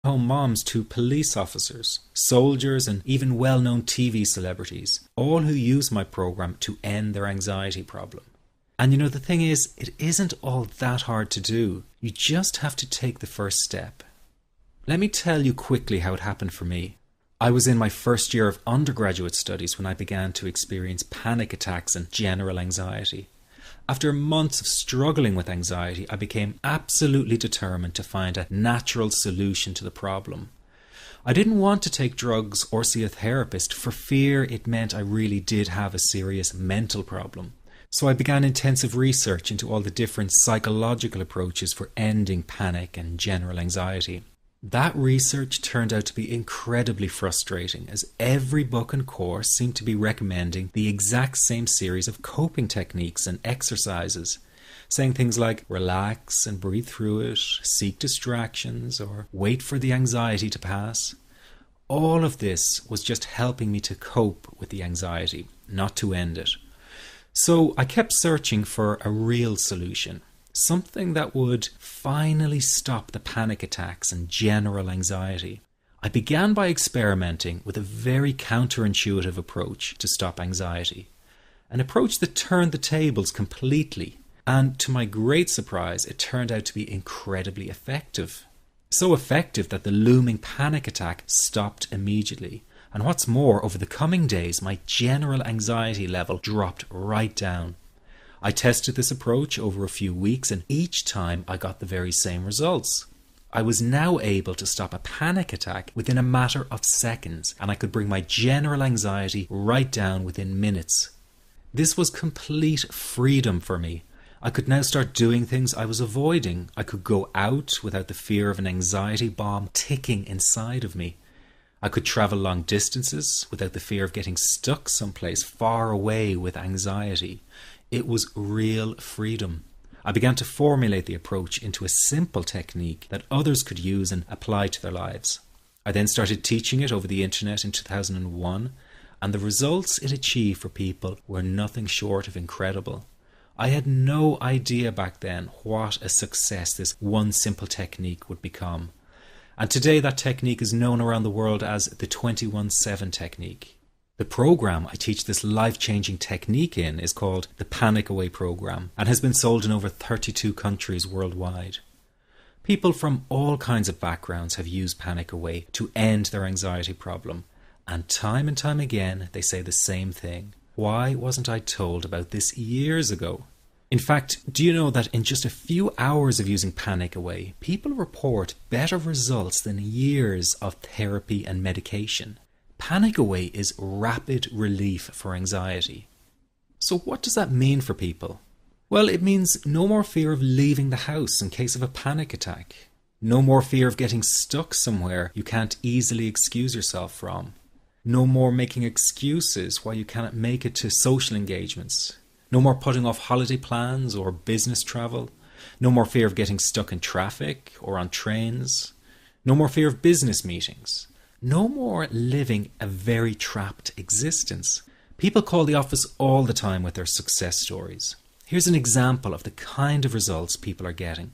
home moms to police officers, soldiers, and even well-known TV celebrities, all who use my program to end their anxiety problem. And the thing is, it isn't all that hard to do. You just have to take the first step. Let me tell you quickly how it happened for me. I was in my first year of undergraduate studies when I began to experience panic attacks and general anxiety. After months of struggling with anxiety, I became absolutely determined to find a natural solution to the problem. I didn't want to take drugs or see a therapist for fear it meant I really did have a serious mental problem. So I began intensive research into all the different psychological approaches for ending panic and general anxiety. That research turned out to be incredibly frustrating, as every book and course seemed to be recommending the exact same series of coping techniques and exercises, saying things like relax and breathe through it, seek distractions, or wait for the anxiety to pass. All of this was just helping me to cope with the anxiety, not to end it. So I kept searching for a real solution. Something that would finally stop the panic attacks and general anxiety. I began by experimenting with a very counterintuitive approach to stop anxiety. An approach that turned the tables completely. And to my great surprise, it turned out to be incredibly effective. So effective that the looming panic attack stopped immediately. And what's more, over the coming days, my general anxiety level dropped right down. I tested this approach over a few weeks, and each time I got the very same results. I was now able to stop a panic attack within a matter of seconds, and I could bring my general anxiety right down within minutes. This was complete freedom for me. I could now start doing things I was avoiding. I could go out without the fear of an anxiety bomb ticking inside of me. I could travel long distances without the fear of getting stuck someplace far away with anxiety. It was real freedom. I began to formulate the approach into a simple technique that others could use and apply to their lives. I then started teaching it over the internet in 2001, and the results it achieved for people were nothing short of incredible. I had no idea back then what a success this one simple technique would become. And today that technique is known around the world as the 21-7 technique. The program I teach this life-changing technique in is called the Panic Away program and has been sold in over 32 countries worldwide. People from all kinds of backgrounds have used Panic Away to end their anxiety problem, and time again they say the same thing. Why wasn't I told about this years ago? In fact, do you know that in just a few hours of using Panic Away, people report better results than years of therapy and medication? Panic Away is rapid relief for anxiety. So what does that mean for people? Well, it means no more fear of leaving the house in case of a panic attack. No more fear of getting stuck somewhere you can't easily excuse yourself from. No more making excuses why you cannot make it to social engagements. No more putting off holiday plans or business travel. No more fear of getting stuck in traffic or on trains. No more fear of business meetings. No more living a very trapped existence. People call the office all the time with their success stories. Here's an example of the kind of results people are getting.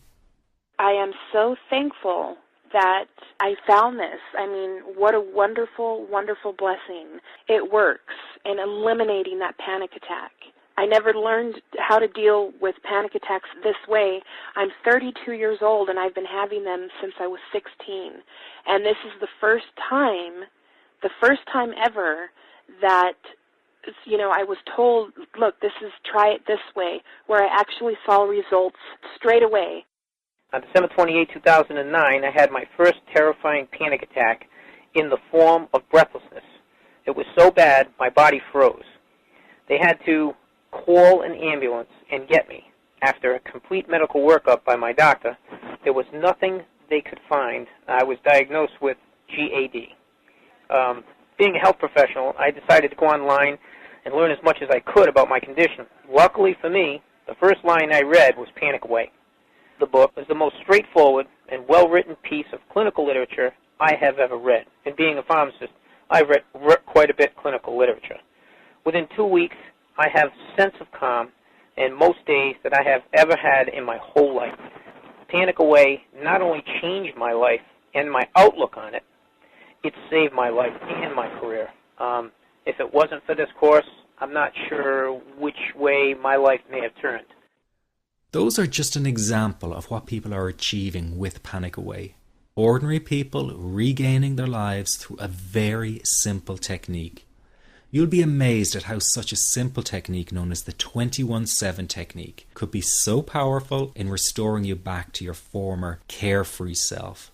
I am so thankful that I found this. I mean, what a wonderful, wonderful blessing. It works in eliminating that panic attack. I never learned how to deal with panic attacks this way. I'm 32 years old and I've been having them since I was 16. And this is the first time ever that, I was told, look, try it this way, where I actually saw results straight away. On December 28, 2009, I had my first terrifying panic attack in the form of breathlessness. It was so bad, my body froze. They had to call an ambulance and get me. After a complete medical workup by my doctor, there was nothing they could find. I was diagnosed with GAD. Being a health professional, I decided to go online and learn as much as I could about my condition. Luckily for me, the first line I read was Panic Away. The book is the most straightforward and well-written piece of clinical literature I have ever read. And being a pharmacist, I've read quite a bit of clinical literature. Within 2 weeks, I have a sense of calm in most days that I have ever had in my whole life. Panic Away not only changed my life, and my outlook on it, it saved my life and my career. If it wasn't for this course, I'm not sure which way my life may have turned. Those are just an example of what people are achieving with Panic Away. Ordinary people regaining their lives through a very simple technique. You'll be amazed at how such a simple technique known as the 21-7 technique could be so powerful in restoring you back to your former carefree self.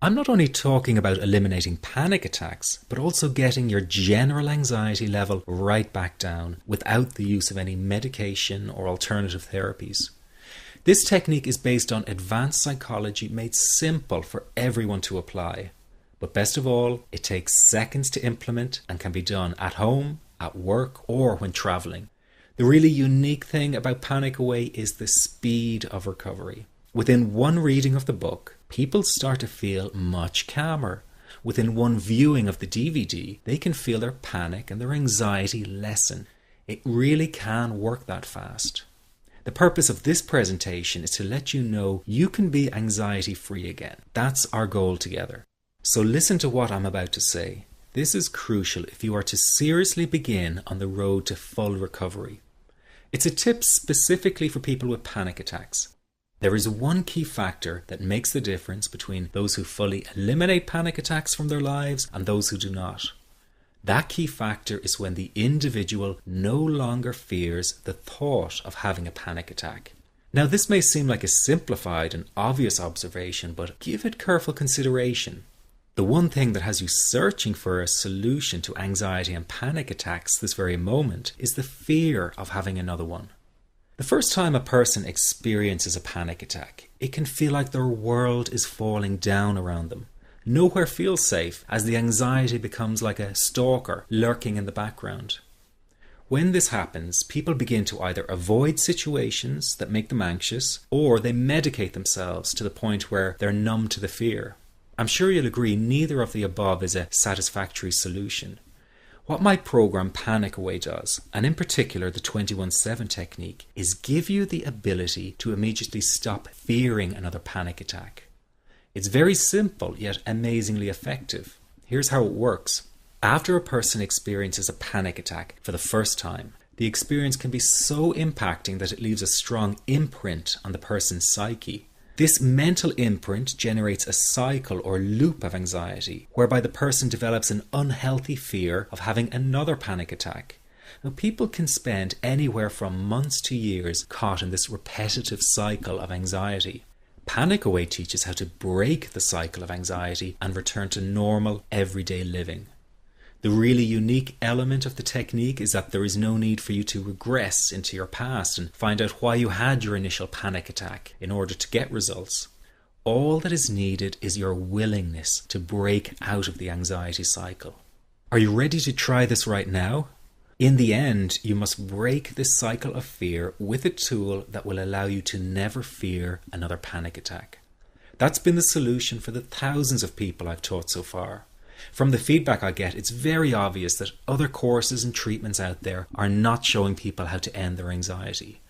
I'm not only talking about eliminating panic attacks, but also getting your general anxiety level right back down without the use of any medication or alternative therapies. This technique is based on advanced psychology made simple for everyone to apply. But best of all, it takes seconds to implement and can be done at home, at work, or when traveling. The really unique thing about Panic Away is the speed of recovery. Within one reading of the book, people start to feel much calmer. Within one viewing of the DVD, they can feel their panic and their anxiety lessen. It really can work that fast. The purpose of this presentation is to let you know you can be anxiety-free again. That's our goal together. So listen to what I'm about to say. This is crucial if you are to seriously begin on the road to full recovery. It's a tip specifically for people with panic attacks. There is one key factor that makes the difference between those who fully eliminate panic attacks from their lives and those who do not. That key factor is when the individual no longer fears the thought of having a panic attack. Now, this may seem like a simplified and obvious observation, but give it careful consideration. The one thing that has you searching for a solution to anxiety and panic attacks this very moment is the fear of having another one. The first time a person experiences a panic attack, it can feel like their world is falling down around them. Nowhere feels safe as the anxiety becomes like a stalker lurking in the background. When this happens, people begin to either avoid situations that make them anxious, or they medicate themselves to the point where they're numb to the fear. I'm sure you'll agree neither of the above is a satisfactory solution. What my program Panic Away does, and in particular the 21-7 technique, is give you the ability to immediately stop fearing another panic attack. It's very simple yet amazingly effective. Here's how it works. After a person experiences a panic attack for the first time, the experience can be so impacting that it leaves a strong imprint on the person's psyche. This mental imprint generates a cycle or loop of anxiety, whereby the person develops an unhealthy fear of having another panic attack. Now, people can spend anywhere from months to years caught in this repetitive cycle of anxiety. Panic Away teaches how to break the cycle of anxiety and return to normal, everyday living. The really unique element of the technique is that there is no need for you to regress into your past and find out why you had your initial panic attack in order to get results. All that is needed is your willingness to break out of the anxiety cycle. Are you ready to try this right now? In the end, you must break this cycle of fear with a tool that will allow you to never fear another panic attack. That's been the solution for the thousands of people I've taught so far. From the feedback I get, it's very obvious that other courses and treatments out there are not showing people how to end their anxiety.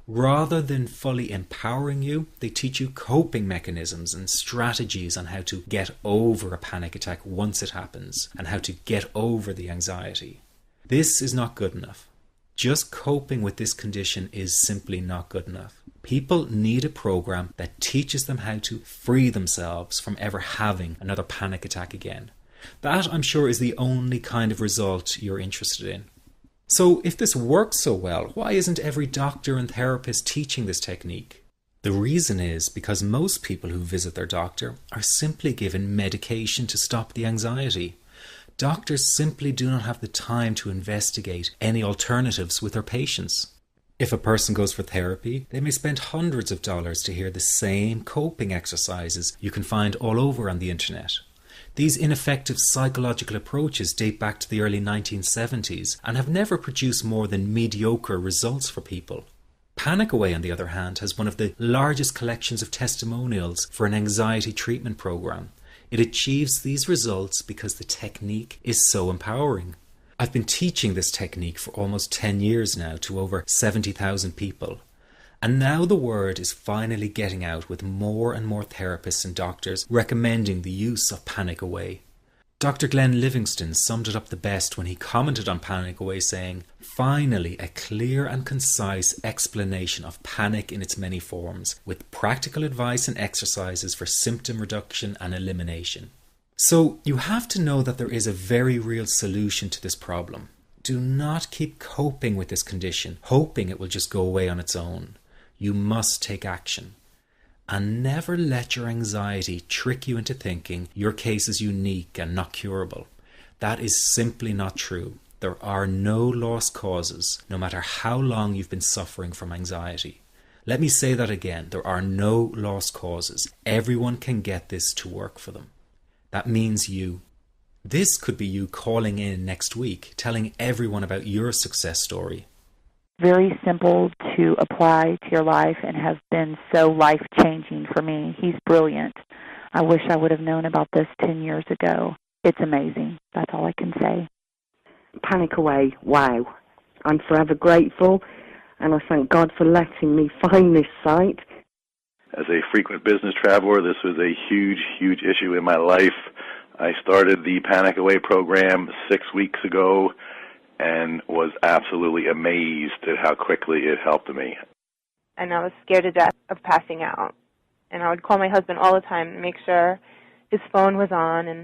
Rather than fully empowering you, they teach you coping mechanisms and strategies on how to get over a panic attack once it happens and how to get over the anxiety. This is not good enough. Just coping with this condition is simply not good enough. People need a program that teaches them how to free themselves from ever having another panic attack again. That, I'm sure, is the only kind of result you're interested in. So if this works so well, why isn't every doctor and therapist teaching this technique? The reason is because most people who visit their doctor are simply given medication to stop the anxiety. Doctors simply do not have the time to investigate any alternatives with their patients. If a person goes for therapy, they may spend hundreds of dollars to hear the same coping exercises you can find all over on the internet. These ineffective psychological approaches date back to the early 1970s and have never produced more than mediocre results for people. Panic Away, on the other hand, has one of the largest collections of testimonials for an anxiety treatment program. It achieves these results because the technique is so empowering. I've been teaching this technique for almost 10 years now to over 70,000 people. And now the word is finally getting out with more and more therapists and doctors recommending the use of Panic Away. Dr. Glenn Livingston summed it up the best when he commented on Panic Away saying, "Finally, a clear and concise explanation of panic in its many forms, with practical advice and exercises for symptom reduction and elimination." So you have to know that there is a very real solution to this problem. Do not keep coping with this condition, hoping it will just go away on its own. You must take action. And never let your anxiety trick you into thinking your case is unique and not curable. That is simply not true. There are no lost causes, no matter how long you've been suffering from anxiety. Let me say that again. There are no lost causes. Everyone can get this to work for them. That means you. This could be you calling in next week, telling everyone about your success story. Very simple to apply to your life and has been so life-changing for me. He's brilliant. I wish I would have known about this 10 years ago. It's amazing. That's all I can say. Panic Away, wow. I'm forever grateful, and I thank God for letting me find this site. As a frequent business traveler, this was a huge, huge issue in my life. I started the Panic Away program 6 weeks ago and was absolutely amazed at how quickly it helped me. And I was scared to death of passing out. And I would call my husband all the time to make sure his phone was on and